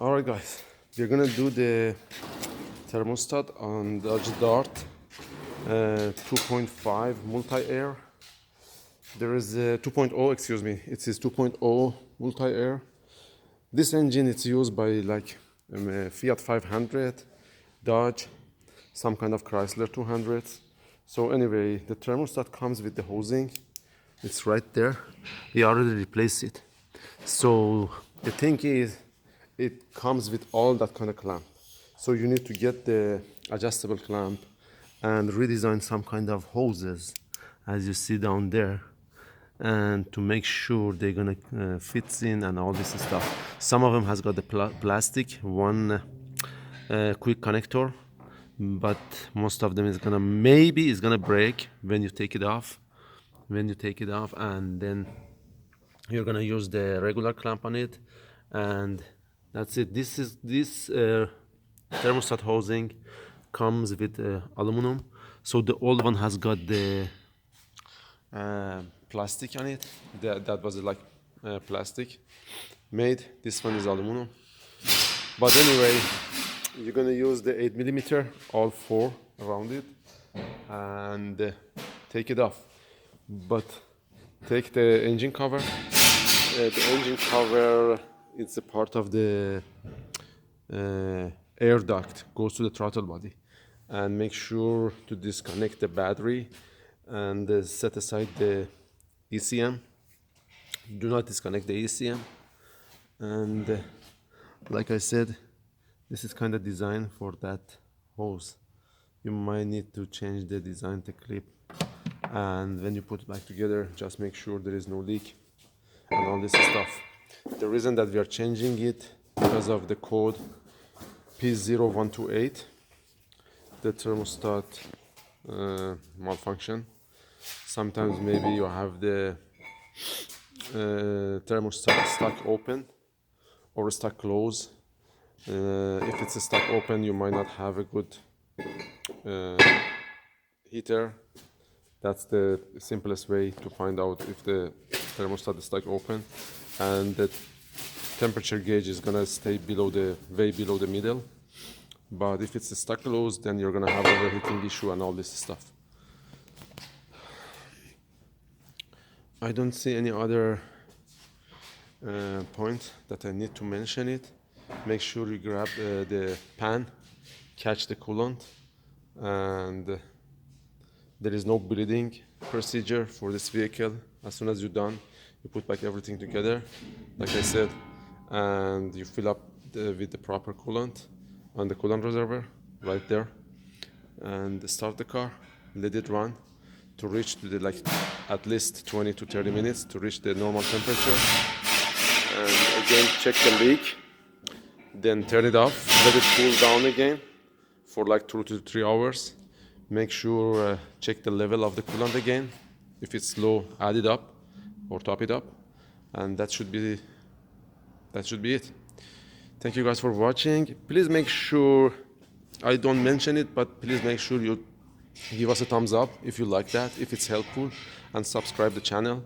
Alright guys, we're gonna do the thermostat on Dodge Dart 2.5 multi-air. There is a 2.0, excuse me, it is 2.0 multi-air. This engine is used by like Fiat 500, Dodge, some kind of Chrysler 200s. So anyway, the thermostat comes with the housing. It's right there. We already replaced it. So the thing is, it comes with all that kind of clamp. So you need to get the adjustable clamp and redesign some kind of hoses, as you see down there, and to make sure they're gonna fit in and all this stuff. Some of them has got the plastic, one quick connector, but most of them is gonna break when you take it off. And then you're gonna use the regular clamp on it, and that's it. This thermostat housing comes with aluminum. So the old one has got the plastic on it. That was like plastic made. This one is aluminum. But anyway, you're gonna use the 8mm, all four around it, and take it off. But take the engine cover. The engine cover, it's a part of the air duct, goes to the throttle body. And make sure to disconnect the battery and set aside the ECM. Do not disconnect the ECM. And like I said, this is kind of designed for that hose. You might need to change the design, the clip, and when you put it back together, just make sure there is no leak and all this stuff. The reason that we are changing it because of the code P0128, the thermostat malfunction. Sometimes maybe you have the thermostat stuck open or stuck closed. If it's stuck open, you might not have a good heater. That's the simplest way to find out if the thermostat is stuck open, and the temperature gauge is gonna stay way below the middle. But if it's stuck closed, then you're gonna have overheating issue and all this stuff. I don't see any other point that I need to mention it. Make sure you grab the pan, catch the coolant, and there is no bleeding procedure for this vehicle. As soon as you're done, you put back everything together, like I said, and you fill up with the proper coolant on the coolant reservoir right there, and start the car, let it run to reach to the at least 20 to 30 minutes to reach the normal temperature. And again, check the leak, then turn it off, let it cool down again for like 2 to 3 hours. Make sure check the level of the coolant again. If it's low, add it up or top it up, and that should be it. Thank you guys for watching. Please make sure, I don't mention it, but please make sure you give us a thumbs up if you like that, if it's helpful, and subscribe the channel.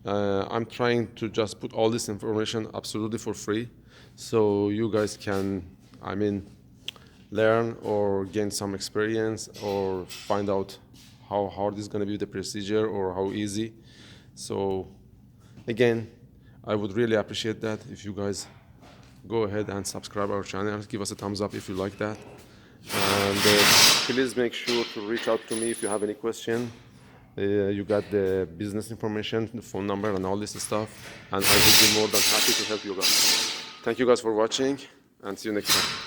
I'm trying to just put all this information absolutely for free, so you guys can, learn or gain some experience or find out how hard is going to be the procedure or how easy. So again, I would really appreciate that if you guys go ahead and subscribe our channel, give us a thumbs up if you like that, and please make sure to reach out to me if you have any question. You got the business information, the phone number, and all this stuff, and I will be more than happy to help you guys. Thank you guys for watching, and see you next time.